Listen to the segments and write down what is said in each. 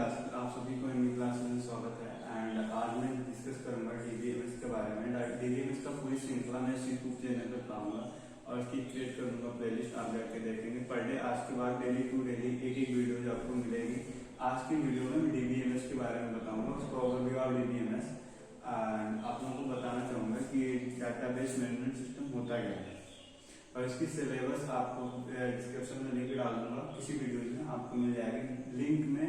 Class आप सभी को हिंदी क्लास में स्वागत है। एंड आज मैं डिस्कस करूंगा डीबीएमएस के बारे में। डीबीएमएस का पूरी श्रृंखला मैं इस यूट्यूब चैनल पर बताऊंगा और इसकी क्रिएट करूंगा प्लेलिस्ट, आप जाके देखेंगे पर डे। आज के बाद डेली टू डेली एक वीडियो जो आपको मिलेगी। आज की वीडियो में डीबीएमएस के बारे में बताऊंगा, उसका ओवरव्यू ऑफ डीबीएमएस। एंड आप लोगों को बताना चाहूंगा कि डाटाबेस मैनेजमेंट सिस्टम होता क्या है और इसकी सिलेबस आपको डिस्क्रिप्शन में लिंक डाल दूंगा। किसी वीडियो में आपको मिल जाएगी। लिंक में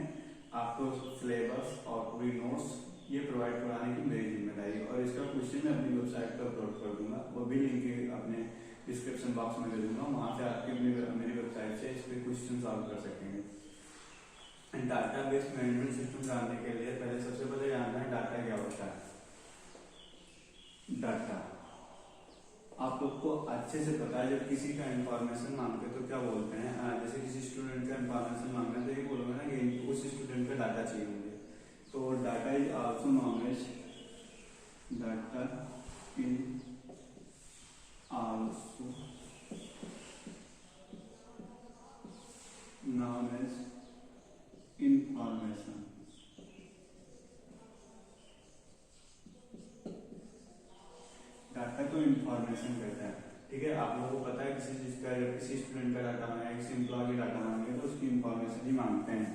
आपको सिलेबस और पूरी नोट्स ये प्रोवाइड कराने की मेरी जिम्मेदारी है और इसका क्वेश्चन मैं अपनी वेबसाइट पर अपलोड कर दूंगा। वो भी लिंक अपने डिस्क्रिप्शन बॉक्स में दे दूंगा, वहां से आपके मेरी वेबसाइट से इस पर क्वेश्चन सॉल्व कर सकेंगे। डाटाबेस मैनेजमेंट सिस्टम जानने के लिए पहले सबसे पहले जानना है डाटा क्या होता है। डाटा आप लोग को अच्छे से पता है। जब किसी का इंफॉर्मेशन मांगते तो क्या बोलते हैं, जैसे किसी स्टूडेंट का इंफॉर्मेशन मांगते हैं तो ये बोलोगे ना कि उस स्टूडेंट का डाटा चाहिए मुझे। तो data is also known as data in also known as information. Data को इंफॉर्मेशन कहता है, ठीक है। आप लोगों को पता है किसी चीज का, जब किसी स्टूडेंट का डाटा मांगे, किसी एम्प्लॉय की डाटा मांगे तो उसकी इंफॉर्मेशन ही मांगते हैं।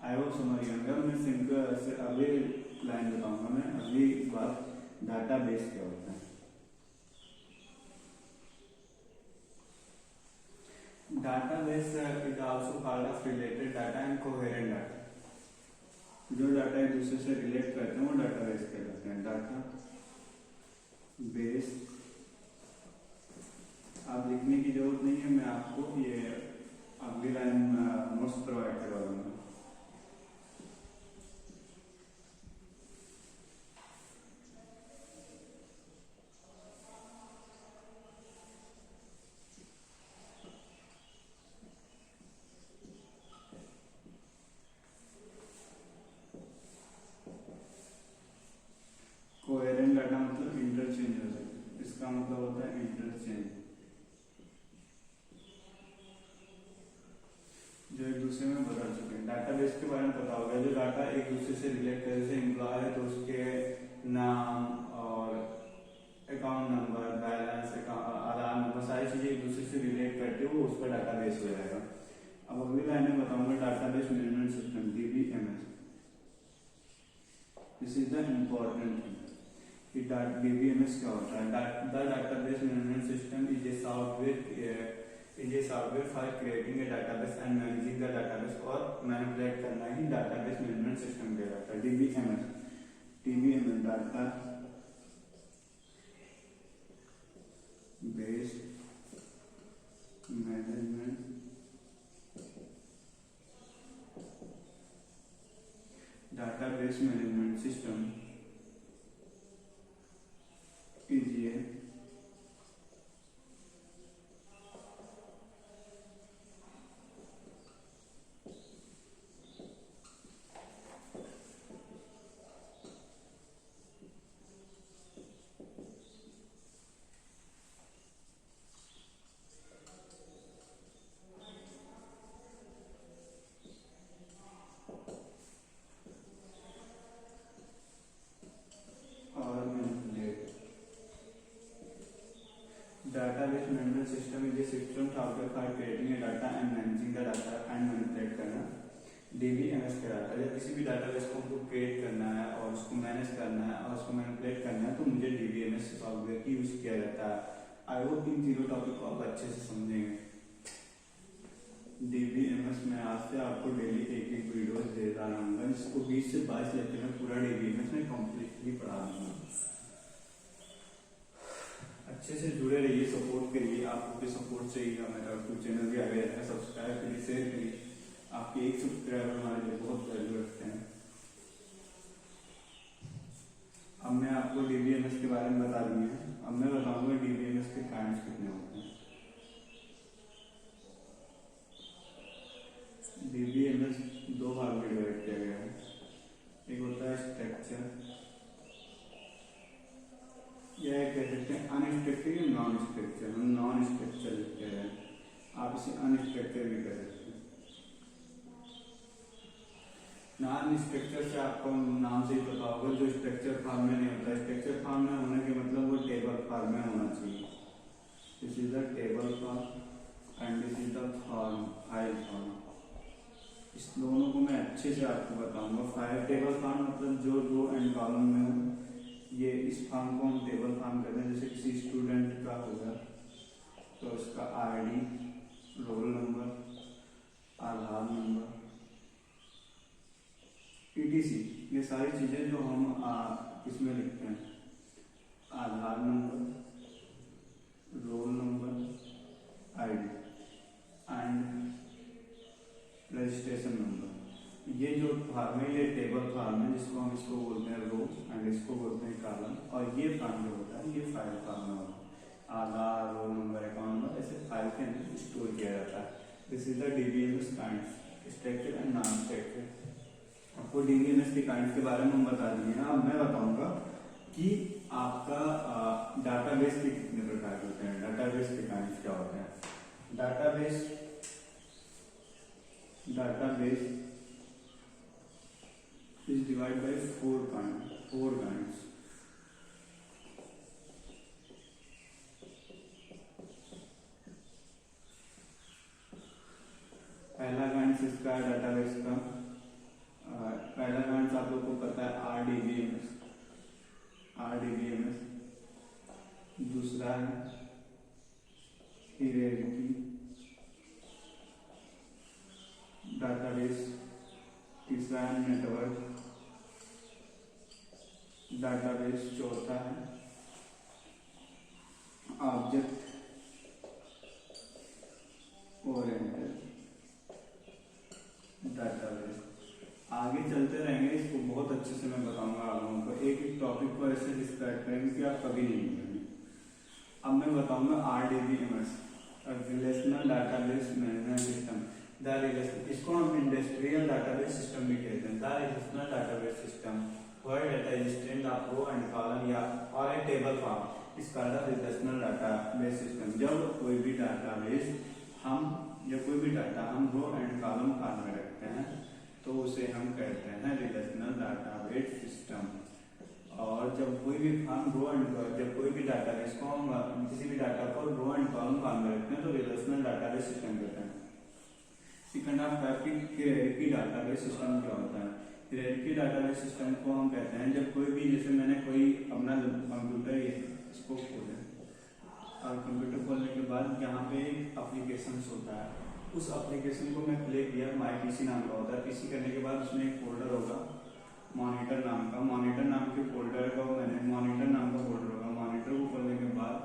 आई होप समझ गए। मैं सिंपल से अगली लाइन बताऊंगा। मैं अगली बात डाटाबेस क्या होता है। Database is also called off related data and coherent data. जो डाटा एक दूसरे से रिलेट करते हैं वो डाटाबेस कहलाते हैं। डाटा बेस आप लिखने की जरूरत नहीं है, मैं आपको ये अगली लाइन नोट्स प्रोवाइड करवा दूंगा। कोहेरेंट डाटा मतलब इंटरचेंज हो सकता है। इसका मतलब होता है इंटरचेंज, जो एक दूसरे में बदल चुके हैं। डाटाबेस के बारे में पता होगा, जो डाटा एक दूसरे से रिलेट करे, जैसे एम्प्लॉय है तो उसके नाम और अकाउंट नंबर, बैलेंस, आधार नंबर, सारी चीजें एक दूसरे से रिलेट करते हो, उसका डाटाबेस हो जाएगा। अब अगली लाइन में बताऊंगा database management system DBMS. This is the important thing कि डीबीएमएस क्या होता है। The database management system is a software for creating a database and managing the database और मैनिपुलेट करना ही डाटाबेस मैनेजमेंट सिस्टम कहलाता है। DBMS data base management database management system is a database management system is a system software for creating a data and managing the data and manipulate करना DBMS कहलाता है। जब किसी भी database को हमको क्रिएट करना है और उसको मैनेज करना है और उसको मैनिपुलेट करना है तो मुझे डीबीएमएस सॉफ्टवेयर की यूज किया जाता है। आई होप इन तीनों टॉपिक को आप अच्छे से समझेंगे। डीबीएमएस में आज से आपको डेली एक वीडियो देता रहूंगा, जिसको 20 से 22 लेक्चर में पूरा डीबीएमएस में कम्प्लीटली पढ़ा दूंगा। अच्छे से जुड़े रहिए, सपोर्ट करिए। आपको भी सपोर्ट चाहिए, मेरा यूट्यूब चैनल भी आगे रहता है। सब्सक्राइब करिए, शेयर करिए। आपके एक सब्सक्राइबर हमारे लिए बहुत वैल्यू रखते हैं। अब मैं आपको डीबीएमएस के बारे में बता दी है। अब मैं बताऊंगा डीबीएमएस के काइंड्स कितने होते हैं। डीबीएमएस दो भाग में डिवाइड किया गया है। एक होता है स्ट्रक्चर, यह कह सकते हैं अनस्ट्रक्चर या नॉन स्ट्रक्चर। हम नॉन स्ट्रक्चर लिखते हैं, आप इसे अनस्ट्रक्चर भी कह सकते हैं। नॉन स्ट्रक्चर से आपको नाम से ही पता होगा, जो स्ट्रक्चर फॉर्म में नहीं होता। स्ट्रक्चर फॉर्म में होने के मतलब वो टेबल फॉर्म में होना चाहिए। This is the table form and this is the form, file form. इस दोनों को मैं अच्छे से आपको बताऊंगा। फाइल टेबल फॉर्म मतलब जो रो एंड कॉलम में हो, ये इस फॉर्म को हम टेबल फॉर्म कहते हैं। जैसे किसी स्टूडेंट का होगा तो उसका ID, roll number, Aadhaar number, ETC, ये सारी चीजें जो हम इसमें लिखते हैं। Aadhaar number, roll number, ID and registration number, ये जो फॉर्म है ये टेबल फॉर्म है, जिसको हम इसको बोलते हैं रो एंड इसको बोलते हैं कॉलम। और ये फॉर्म जो होता है ये फाइल फॉर्म में होता है। आधार, रोल नंबर, अकाउंट नंबर ऐसे फाइल के अंदर स्टोर किया जाता है। This is the DBMS kinds, structure and non structure. आपको डीबीएमएस के काइंड्स के बारे में बता दिए हैं। अब मैं बताऊंगा कि आपका डाटाबेस के कितने प्रकार होते हैं, डाटाबेस के काइंड्स क्या होते हैं। Database is divided by four kinds. पहला काइंड इसका डाटाबेस का, पहला काइंड आप लोग को पता है आरडीबीएमएस। दूसरा है हायरार्की डाटाबेस। तीसरा है नेटवर्क डाटाबेस। चौथा है ऑब्जेक्ट ओरिएंटेड डाटाबेस। आगे चलते रहेंगे, इसको बहुत अच्छे से मैं बताऊंगा आप लोगों को। एक एक टॉपिक को ऐसे डिस्क्राइब करेंगे कि आप कभी नहीं भूलेंगे। अब मैं बताऊंगा RDBMS, relational database management system. इसको हम इंडस्ट्रियल डाटाबेस सिस्टम भी कहते हैं। The relational database system where data is streamed up row and column या और a table form is called a relational database system। जब कोई भी डाटा हम रो एंड कॉलम फॉर्म में रखते हैं तो उसे हम कहते हैं रिलेशनल डाटाबेस सिस्टम। और जब कोई भी डाटाबेस को हम किसी भी डाटा को रो एंड कॉलम फॉर्म में रखते हैं तो रिलेशनल डाटाबेस सिस्टम कहते हैं। Second of hierarchy database system क्या होता है। हायरार्की डाटाबेस सिस्टम को हम कहते हैं जब कोई भी, जैसे मैंने कोई अपना कंप्यूटर इसको खोले और कंप्यूटर खोलने के बाद यहाँ पे एक एप्लीकेशन होता है, उस एप्लीकेशन को मैं प्ले किया, माई पीसी नाम का होता है। पीसी करने के बाद उसमें एक फोल्डर होगा मॉनिटर नाम का, मॉनिटर नाम के फोल्डर का मैंने मॉनिटर नाम का फोल्डर होगा। मॉनिटर को खोलने के बाद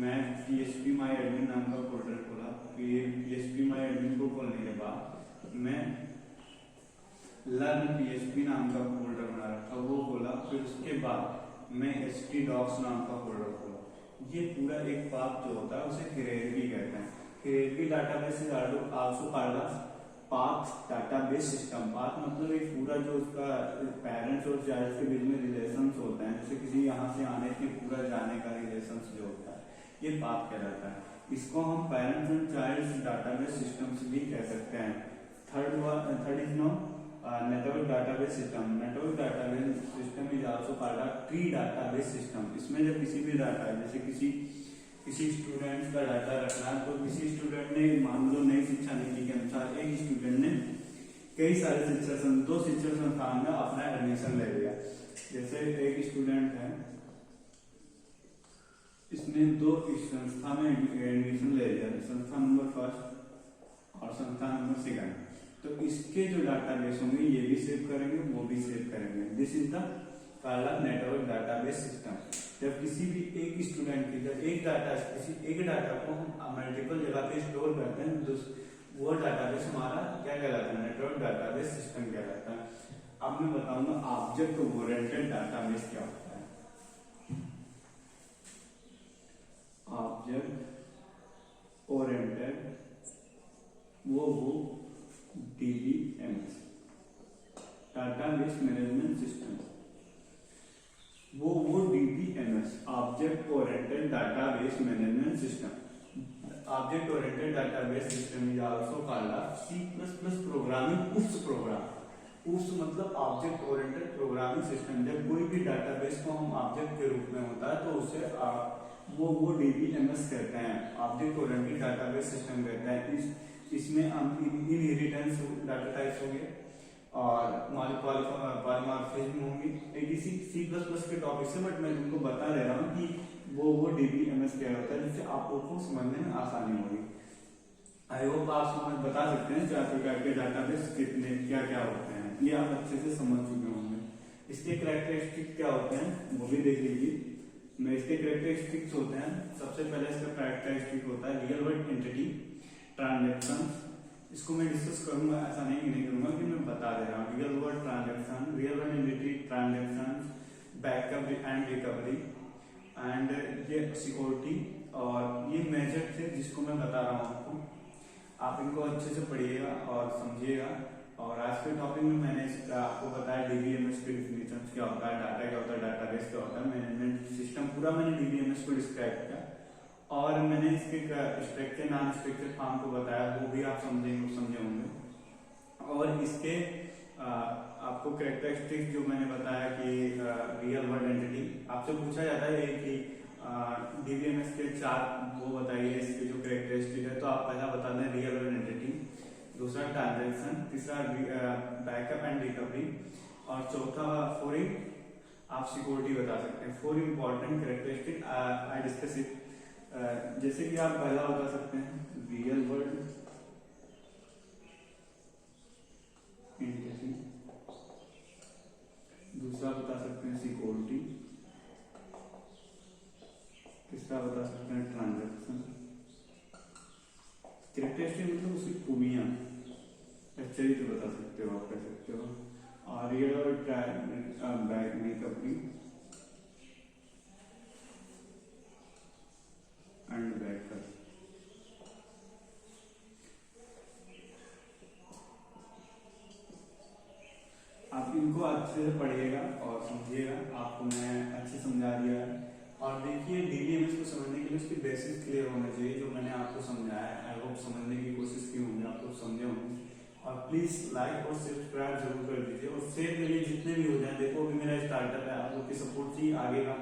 मैं PHP माई एडमिन नाम का फोल्डर खोला। PHP माई एडमिन को खोलने के बाद मैं लर्न PHP नाम का फोल्डर बना रखा, वो खोला। फिर उसके बाद मैं htdocs नाम का फोल्डर खोला। ये पूरा एक पाथ जो होता है उसे हायरार्की कहते हैं। Hierarchy database is also called as path database system. Path मतलब एक पूरा जो उसका पेरेंट्स और चाइल्ड के बीच में रिलेशंस होते हैं, जैसे किसी यहाँ से आने के पूरा जाने का रिलेशंस जो होता है, ये पाथ कहलाता है। इसको हम parents and child database systems भी कह सकते हैं। Third is no network database system. Network database system is also called a tree database system. इसमें जब किसी भी डाटा है, जैसे किसी स्टूडेंट का डाटा रखना है, तो किसी स्टूडेंट ने मान लो नई शिक्षा नीति के अनुसार एक स्टूडेंट ने कई सारे दो शिक्षा संस्थान में अपना एडमिशन ले लिया। जैसे एक स्टूडेंट है, इसने दो संस्था में एडमिशन ले लिया, संस्था नंबर 1 और संस्था नंबर 2। तो इसके जो डाटाबेस होंगे ये भी सेव करेंगे, वो भी सेव करेंगे। This is the called network database system. जब किसी भी एक स्टूडेंट की जब एक डाटा को हम मल्टीपल जगह पे स्टोर करते हैं तो वो डाटाबेस हमारा क्या कहलाता है, नेटवर्क डाटाबेस सिस्टम कहलाता है। अब मैं बताऊंगा ऑब्जेक्ट ओरिएंटेड डाटाबेस क्या होता है। ऑब्जेक्ट ओरिएंटेड वो DBMS डाटाबेस मैनेजमेंट सिस्टम, वो DBMS object oriented database management system. Object oriented database system is also called C++ programming oops program. पूस्ट मतलब ऑब्जेक्ट ओरिएंटेड प्रोग्रामिंग सिस्टम। जब कोई भी डाटाबेस को हम ऑब्जेक्ट के रूप में होता है तो उसे वो DBMS कहते हैं, ऑब्जेक्ट ओरिएंटेड डाटाबेस सिस्टम कहते हैं। इसमें हम इनहेरिटेंस डाटा टाइप्स होंगे और पॉलीमॉर्फिज्म होंगे। एक C++ के टॉपिक से, बट मैं तुमको बता दे रहा हूँ कि वो DBMS क्या होता है, जिससे आप लोगों को समझने में आसानी होगी। आई होप आप समझ बता सकते हैं 4 प्रकार के डाटाबेस कितने क्या क्या होते हैं, ये आप अच्छे से समझ चुके होंगे। इसके कैरेक्टरिस्टिक क्या होते हैं वो भी देख लीजिए। मैं इसके कैरेक्टरिस्टिक्स होते हैं, सबसे पहले इसका कैरेक्टरिस्टिक होता है रियल वर्ल्ड एंटिटी ट्रांजैक्शन। इसको मैं डिस्कस करूंगा, ऐसा नहीं करूंगा कि मैं बता दे रहा हूँ। Real world transaction, real world entity transaction, backup and recovery and ये सिक्योरिटी, और ये मेजर थे जिसको मैं बता रहा हूँ आपको। आप इनको अच्छे से पढ़िएगा और समझिएगा। और आज के टॉपिक में मैंने आपको बताया DBMS के डिफिनेशन क्या होता है, डाटा क्या होता है, डाटाबेस क्या होता है, मैनेजमेंट सिस्टम, पूरा मैंने DBMS को डिस्क्राइब किया। और मैंने इसके स्ट्रक्चर नॉन स्ट्रक्चर फॉर्म को बताया, वो भी आप समझे होंगे। और इसके आपको कैरेक्टरिस्टिक्स जो मैंने बताया कि रियल वर्ल्ड एंटिटी, आपसे पूछा जाता है कि DBMS के 4 वो बताइए इसके जो कैरेक्टरिस्टिक है, तो आप पहला बता दें रियल वर्ल्ड एंटिटी, दूसरा ट्रांजैक्शन, तीसरा बैकअप एंड रिकवरी, और चौथा फॉरिन आप सिक्योरिटी बता सकते हैं। 4 important characteristic I discuss it. जैसे कि आप पहला बता सकते हैं रियल वर्ल्ड एंटिटी, दूसरा बता सकते हैं सिक्योरिटी, तीसरा बता सकते हैं ट्रांजैक्शन। कैरेक्टरिस्टिक मतलब उसकी खूबियां, चरित्र बता सकते हो, आप कह सकते हो। और real world back recovery and backup. आप इनको अच्छे से पढ़िएगा और समझिएगा, आपको मैं अच्छे समझा दिया है। और देखिए DBMS को समझने के लिए उसकी बेसिक क्लियर होना चाहिए, जो मैंने आपको समझाया है। आई होप समझने की कोशिश की होंगे, आप लोग समझे होंगे। और प्लीज लाइक और सब्सक्राइब जरूर कर दीजिए और शेयर करिए जितने भी हो जाए। देखो अभी मेरा स्टार्टअप है, आप लोग की सपोर्ट चाहिए आगे का,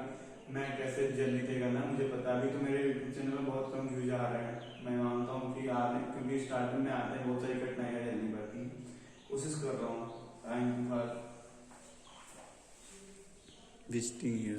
मैं कैसे जर्नी तय करना मुझे पता। अभी तो मेरे यूट्यूब चैनल में बहुत कम व्यूज आ रहे हैं, मैं मानता हूँ कि आ रहे, क्योंकि स्टार्टअप में आते हैं बहुत सारी कठिनाइयाँ झेलनी पड़ती है। कोशिश कर रहा हूँ। Thank you for visiting.